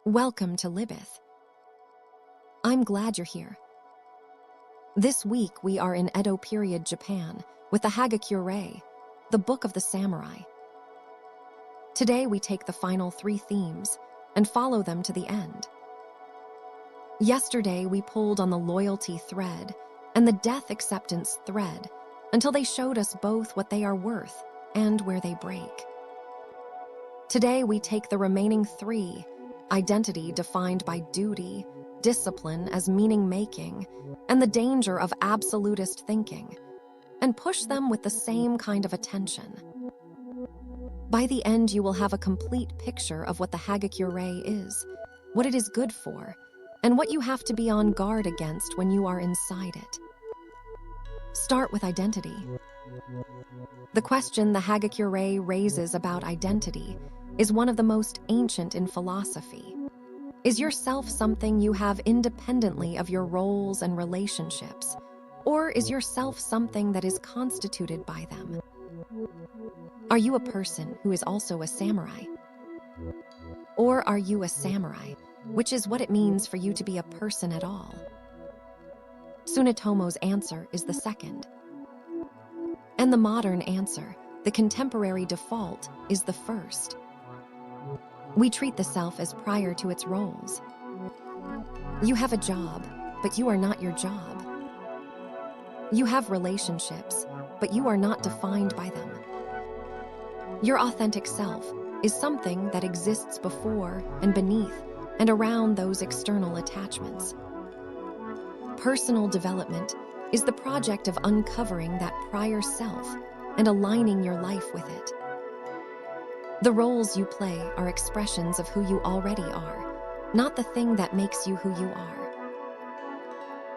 Welcome to Libyth. I'm glad you're here. This week we are in Edo period Japan with the Hagakure, the Book of the Samurai. Today we take the final 3 themes and follow them to the end. Yesterday we pulled on the loyalty thread and the death acceptance thread until they showed us both what they are worth and where they break. Today we take the remaining 3, identity defined by duty, discipline as meaning-making, and the danger of absolutist thinking, and push them with the same kind of attention. By the end, you will have a complete picture of what the Hagakure is, what it is good for, and what you have to be on guard against when you are inside it. Start with identity. The question the Hagakure raises about identity is one of the most ancient in philosophy. Is your self something you have independently of your roles and relationships, or is your self something that is constituted by them? Are you a person who is also a samurai? Or are you a samurai, which is what it means for you to be a person at all? Tsunetomo's answer is the second. And the modern answer, the contemporary default, is the first. We treat the self as prior to its roles. You have a job, but you are not your job. You have relationships, but you are not defined by them. Your authentic self is something that exists before and beneath and around those external attachments. Personal development is the project of uncovering that prior self and aligning your life with it. The roles you play are expressions of who you already are, not the thing that makes you who you are.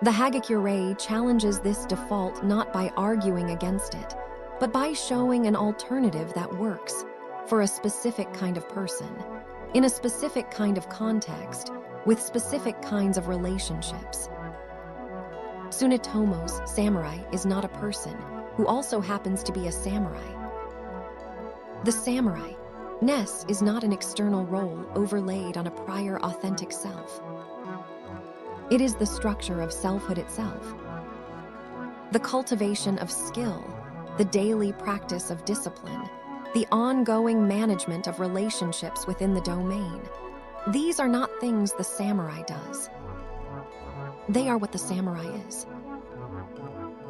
The Hagakure challenges this default not by arguing against it, but by showing an alternative that works for a specific kind of person, in a specific kind of context, with specific kinds of relationships. Tsunetomo's samurai is not a person who also happens to be a samurai. The samurai ness is not an external role overlaid on a prior authentic self. It is the structure of selfhood itself. The cultivation of skill, the daily practice of discipline, the ongoing management of relationships within the domain. These are not things the samurai does. They are what the samurai is.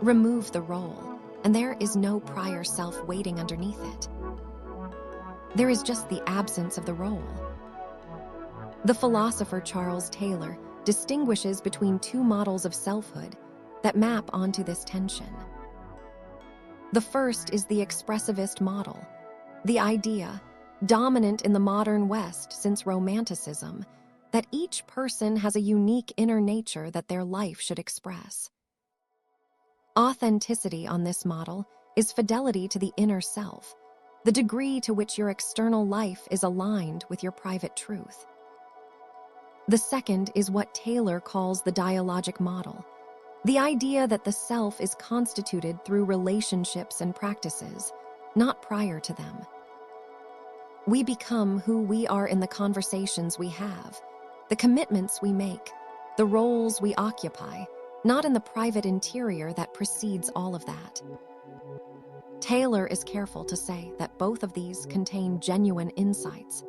Remove the role, and there is no prior self waiting underneath it. There is just the absence of the role. The philosopher Charles Taylor distinguishes between 2 models of selfhood that map onto this tension. The first is the expressivist model, the idea, dominant in the modern West since Romanticism, that each person has a unique inner nature that their life should express. Authenticity on this model is fidelity to the inner self, the degree to which your external life is aligned with your private truth. The second is what Taylor calls the dialogic model, the idea that the self is constituted through relationships and practices, not prior to them. We become who we are in the conversations we have, the commitments we make, the roles we occupy, not in the private interior that precedes all of that. Taylor is careful to say that both of these contain genuine insights.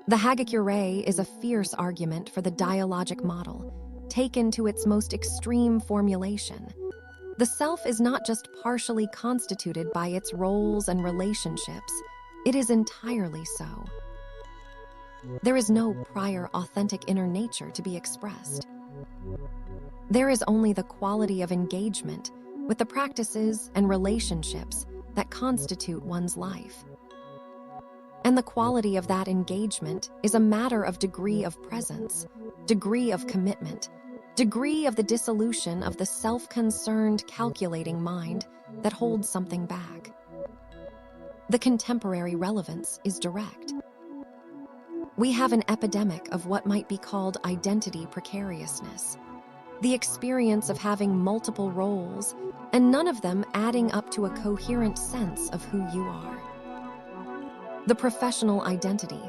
The Hagakure is a fierce argument for the dialogic model, taken to its most extreme formulation. The self is not just partially constituted by its roles and relationships, it is entirely so. There is no prior authentic inner nature to be expressed. There is only the quality of engagement with the practices and relationships that constitute one's life. And the quality of that engagement is a matter of degree of presence, degree of commitment, degree of the dissolution of the self-concerned, calculating mind that holds something back. The contemporary relevance is direct. We have an epidemic of what might be called identity precariousness, the experience of having multiple roles and none of them adding up to a coherent sense of who you are. The professional identity,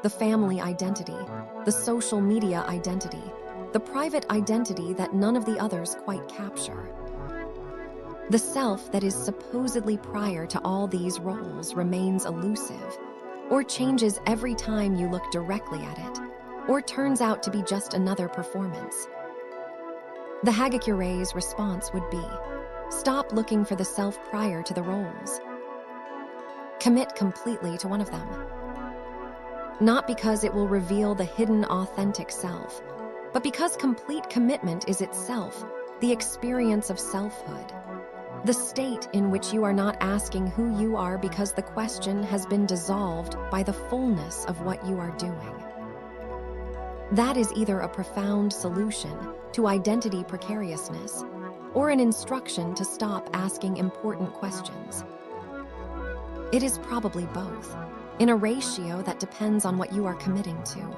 the family identity, the social media identity, the private identity that none of the others quite capture. The self that is supposedly prior to all these roles remains elusive, or changes every time you look directly at it, or turns out to be just another performance. The Hagakure's response would be, stop looking for the self prior to the roles. Commit completely to one of them. Not because it will reveal the hidden authentic self, but because complete commitment is itself the experience of selfhood. The state in which you are not asking who you are because the question has been dissolved by the fullness of what you are doing. That is either a profound solution to identity precariousness or an instruction to stop asking important questions. It is probably both, in a ratio that depends on what you are committing to.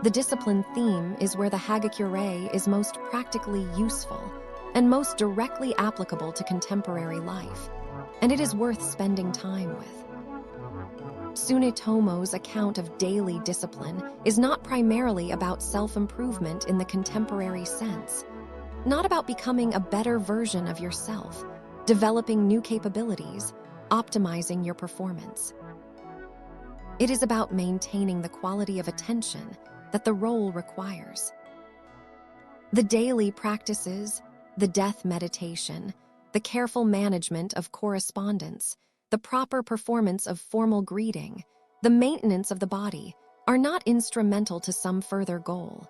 The discipline theme is where the Hagakure is most practically useful and most directly applicable to contemporary life, and it is worth spending time with. Tsunetomo's account of daily discipline is not primarily about self-improvement in the contemporary sense, not about becoming a better version of yourself, developing new capabilities, optimizing your performance. It is about maintaining the quality of attention that the role requires. The daily practices, the death meditation, the careful management of correspondence, the proper performance of formal greeting, the maintenance of the body are not instrumental to some further goal.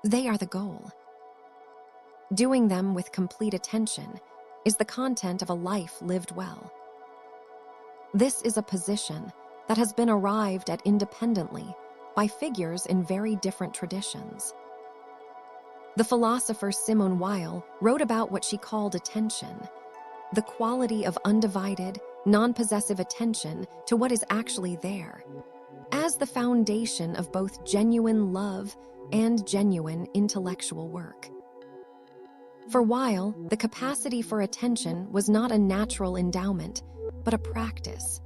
They are the goal. Doing them with complete attention is the content of a life lived well. This is a position that has been arrived at independently by figures in very different traditions. The philosopher Simone Weil wrote about what she called attention, the quality of undivided, non-possessive attention to what is actually there, as the foundation of both genuine love and genuine intellectual work. For Weil, the capacity for attention was not a natural endowment, but a practice,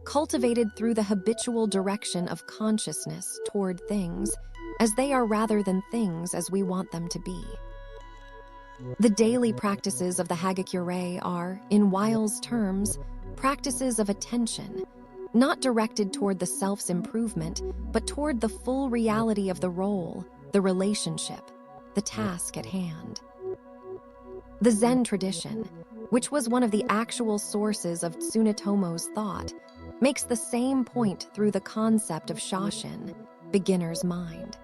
cultivated through the habitual direction of consciousness toward things as they are rather than things as we want them to be. The daily practices of the Hagakure are, in Weil's terms, practices of attention, not directed toward the self's improvement, but toward the full reality of the role, the relationship, the task at hand. The Zen tradition, which was one of the actual sources of Tsunetomo's thought, makes the same point through the concept of shoshin, beginner's mind.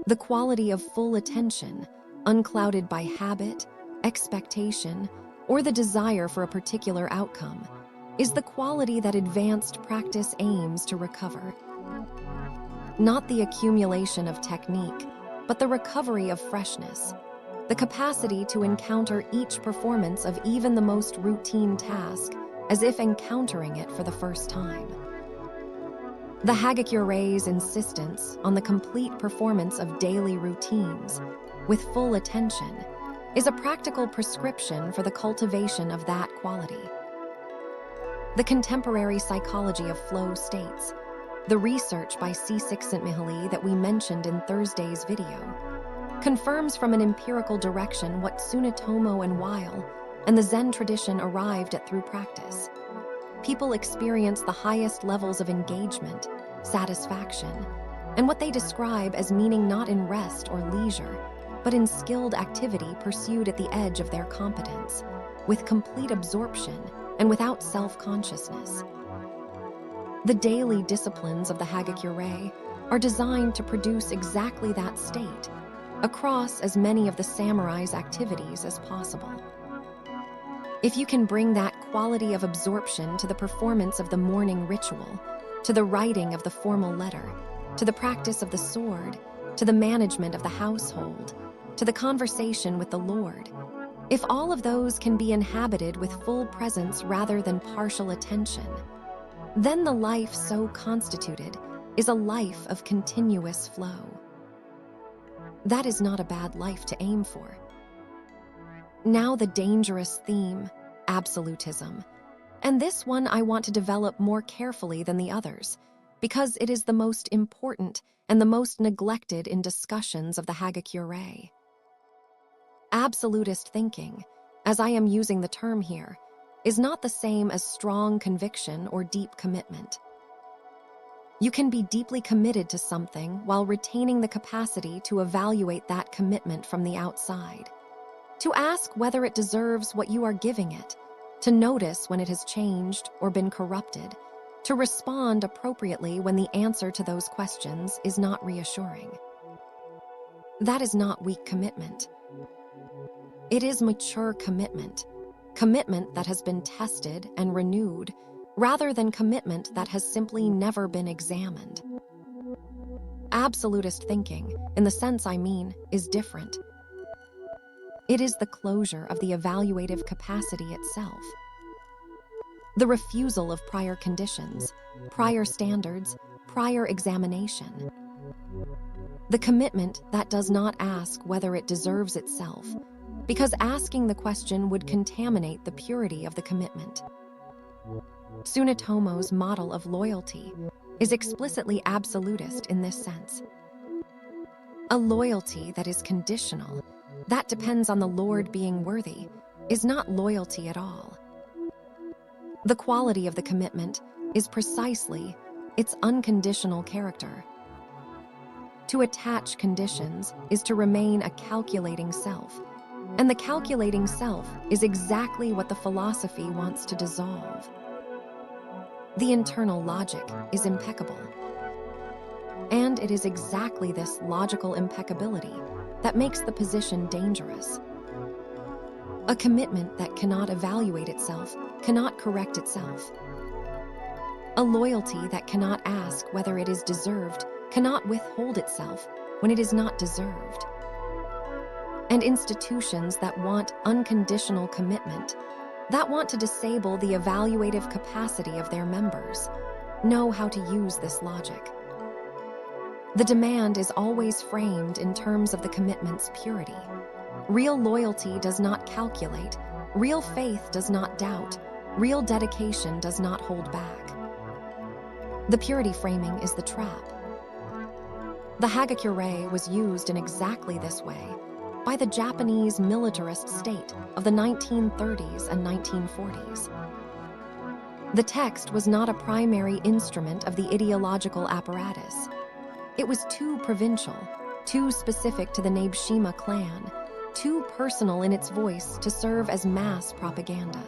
The quality of full attention, unclouded by habit, expectation, or the desire for a particular outcome, is the quality that advanced practice aims to recover. Not the accumulation of technique, but the recovery of freshness, the capacity to encounter each performance of even the most routine task as if encountering it for the first time. The Hagakure's insistence on the complete performance of daily routines with full attention is a practical prescription for the cultivation of that quality. The contemporary psychology of flow states, the research by C. Csikszentmihalyi that we mentioned in Thursday's video, confirms from an empirical direction what Tsunetomo and Weil and the Zen tradition arrived at through practice. People experience the highest levels of engagement, satisfaction, and what they describe as meaning not in rest or leisure, but in skilled activity pursued at the edge of their competence, with complete absorption and without self-consciousness. The daily disciplines of the Hagakure are designed to produce exactly that state, across as many of the samurai's activities as possible. If you can bring that quality of absorption to the performance of the morning ritual, to the writing of the formal letter, to the practice of the sword, to the management of the household, to the conversation with the Lord, if all of those can be inhabited with full presence rather than partial attention, then the life so constituted is a life of continuous flow. That is not a bad life to aim for. Now the dangerous theme, absolutism, And this one I want to develop more carefully than the others, because it is the most important and the most neglected in discussions of the Hagakure. Absolutist thinking, as I am using the term here, is not the same as strong conviction or deep commitment. You can be deeply committed to something while retaining the capacity to evaluate that commitment from the outside, to ask whether it deserves what you are giving it, to notice when it has changed or been corrupted, to respond appropriately when the answer to those questions is not reassuring. That is not weak commitment. It is mature commitment that has been tested and renewed, rather than commitment that has simply never been examined. Absolutist thinking, in the sense I mean, is different. It is the closure of the evaluative capacity itself. The refusal of prior conditions, prior standards, prior examination. The commitment that does not ask whether it deserves itself, because asking the question would contaminate the purity of the commitment. Tsunetomo's model of loyalty is explicitly absolutist in this sense. A loyalty that is conditional, that depends on the Lord being worthy, is not loyalty at all. The quality of the commitment is precisely its unconditional character. To attach conditions is to remain a calculating self, and the calculating self is exactly what the philosophy wants to dissolve. The internal logic is impeccable. And it is exactly this logical impeccability that makes the position dangerous. A commitment that cannot evaluate itself, cannot correct itself. A loyalty that cannot ask whether it is deserved, cannot withhold itself when it is not deserved. And institutions that want unconditional commitment, that want to disable the evaluative capacity of their members, know how to use this logic. The demand is always framed in terms of the commitment's purity. Real loyalty does not calculate, real faith does not doubt, real dedication does not hold back. The purity framing is the trap. The Hagakure was used in exactly this way by the Japanese militarist state of the 1930s and 1940s. The text was not a primary instrument of the ideological apparatus. It was too provincial, too specific to the Nabeshima clan, too personal in its voice to serve as mass propaganda.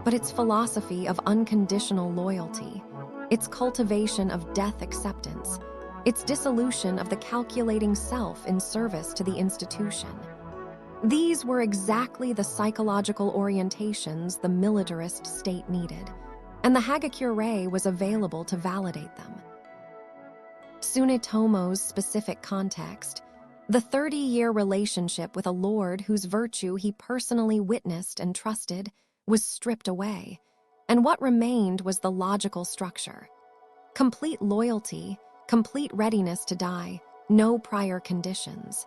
But its philosophy of unconditional loyalty, its cultivation of death acceptance, its dissolution of the calculating self in service to the institution. These were exactly the psychological orientations the militarist state needed, and the Hagakure was available to validate them. Tsunetomo's specific context, the 30-year relationship with a lord whose virtue he personally witnessed and trusted, was stripped away, and what remained was the logical structure. Complete loyalty, complete readiness to die, no prior conditions.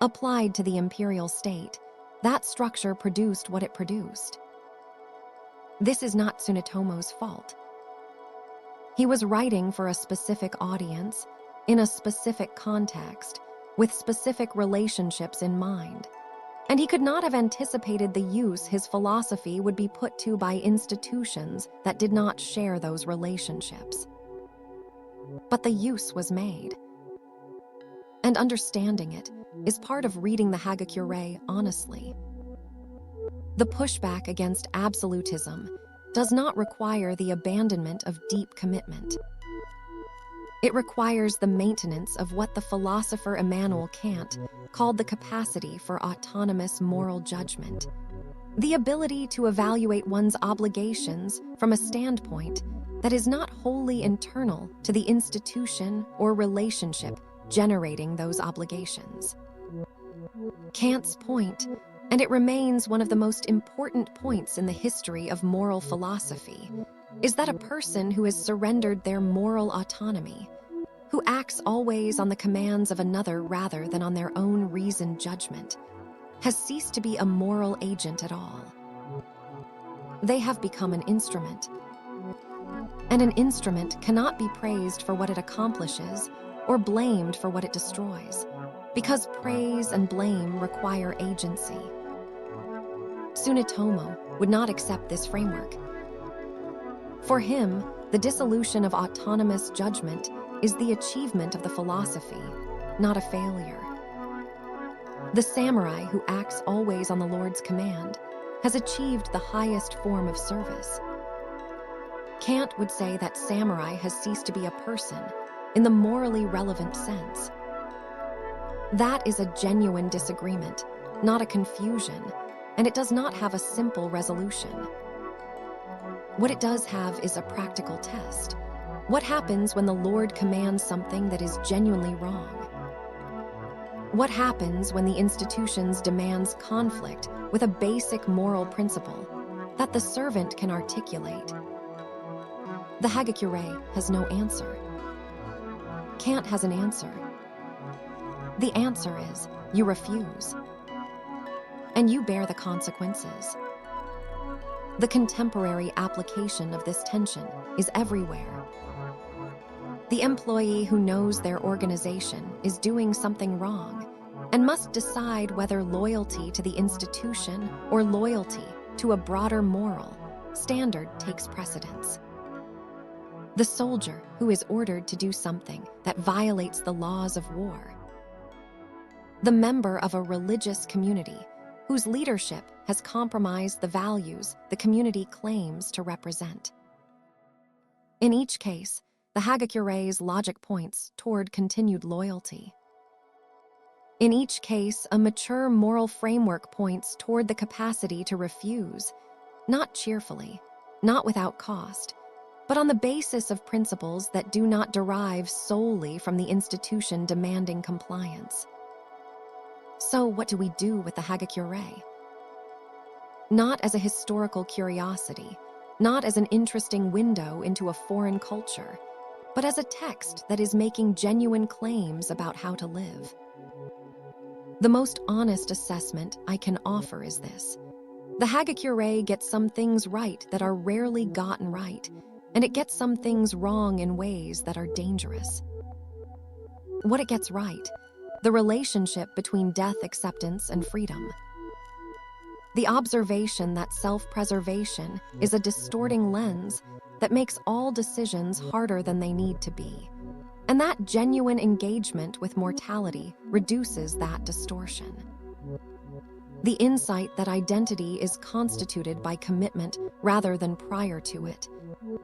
Applied to the imperial state, that structure produced what it produced. This is not Tsunetomo's fault. He was writing for a specific audience, in a specific context, with specific relationships in mind, and he could not have anticipated the use his philosophy would be put to by institutions that did not share those relationships. But the use was made. And understanding it is part of reading the Hagakure honestly. The pushback against absolutism does not require the abandonment of deep commitment. It requires the maintenance of what the philosopher Immanuel Kant called the capacity for autonomous moral judgment, the ability to evaluate one's obligations from a standpoint that is not wholly internal to the institution or relationship generating those obligations. Kant's point, and it remains one of the most important points in the history of moral philosophy, is that a person who has surrendered their moral autonomy, who acts always on the commands of another rather than on their own reasoned judgment, has ceased to be a moral agent at all. They have become an instrument. And an instrument cannot be praised for what it accomplishes or blamed for what it destroys, because praise and blame require agency. Tsunetomo would not accept this framework. For him, the dissolution of autonomous judgment is the achievement of the philosophy, not a failure. The samurai who acts always on the Lord's command has achieved the highest form of service. Kant would say that samurai has ceased to be a person in the morally relevant sense. That is a genuine disagreement, not a confusion, and it does not have a simple resolution. What it does have is a practical test. What happens when the Lord commands something that is genuinely wrong? What happens when the institutions demands conflict with a basic moral principle that the servant can articulate? The Hagakure has no answer. Kant has an answer. The answer is, you refuse. And you bear the consequences. The contemporary application of this tension is everywhere. The employee who knows their organization is doing something wrong and must decide whether loyalty to the institution or loyalty to a broader moral standard takes precedence. The soldier who is ordered to do something that violates the laws of war. The member of a religious community whose leadership has compromised the values the community claims to represent. In each case, the Hagakure's logic points toward continued loyalty. In each case, a mature moral framework points toward the capacity to refuse, not cheerfully, not without cost, but on the basis of principles that do not derive solely from the institution demanding compliance. So what do we do with the Hagakure? Not as a historical curiosity, not as an interesting window into a foreign culture, but as a text that is making genuine claims about how to live. The most honest assessment I can offer is this. The Hagakure gets some things right that are rarely gotten right, and it gets some things wrong in ways that are dangerous. What it gets right: the relationship between death acceptance and freedom. The observation that self-preservation is a distorting lens that makes all decisions harder than they need to be, and that genuine engagement with mortality reduces that distortion. The insight that identity is constituted by commitment rather than prior to it,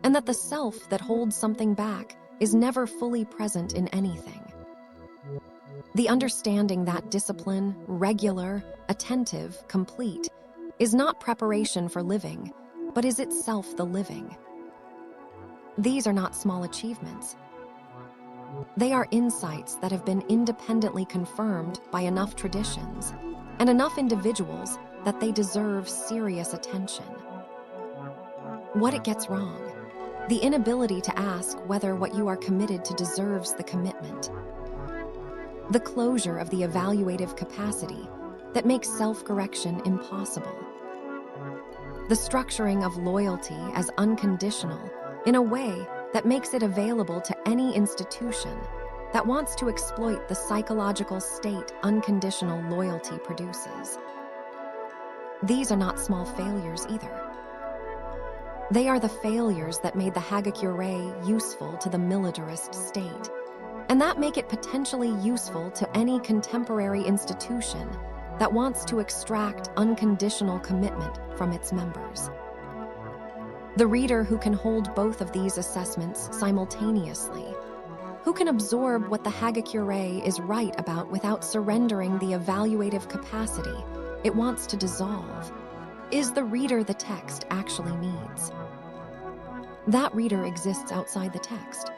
and that the self that holds something back is never fully present in anything. The understanding that discipline, regular, attentive, complete, is not preparation for living, but is itself the living. These are not small achievements. They are insights that have been independently confirmed by enough traditions and enough individuals that they deserve serious attention. What it gets wrong: the inability to ask whether what you are committed to deserves the commitment. The closure of the evaluative capacity that makes self-correction impossible. The structuring of loyalty as unconditional in a way that makes it available to any institution that wants to exploit the psychological state unconditional loyalty produces. These are not small failures either. They are the failures that made the Hagakure useful to the militarist state, and that make it potentially useful to any contemporary institution that wants to extract unconditional commitment from its members. The reader who can hold both of these assessments simultaneously, who can absorb what the Hagakure is right about without surrendering the evaluative capacity it wants to dissolve, is the reader the text actually needs. That reader exists outside the text.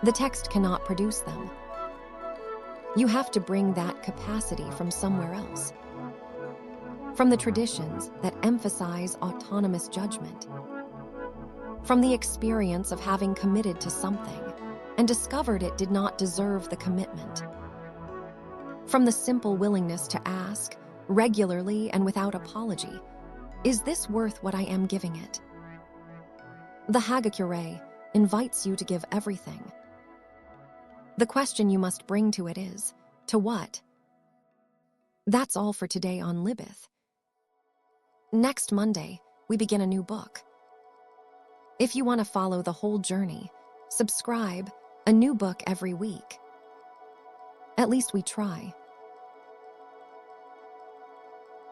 The text cannot produce them. You have to bring that capacity from somewhere else. From the traditions that emphasize autonomous judgment. From the experience of having committed to something and discovered it did not deserve the commitment. From the simple willingness to ask, regularly and without apology, Is this worth what I am giving it? The Hagakure invites you to give everything. The question you must bring to it is, to what? That's all for today on Libyth. Next Monday, we begin a new book. If you want to follow the whole journey, subscribe, a new book every week. At least we try.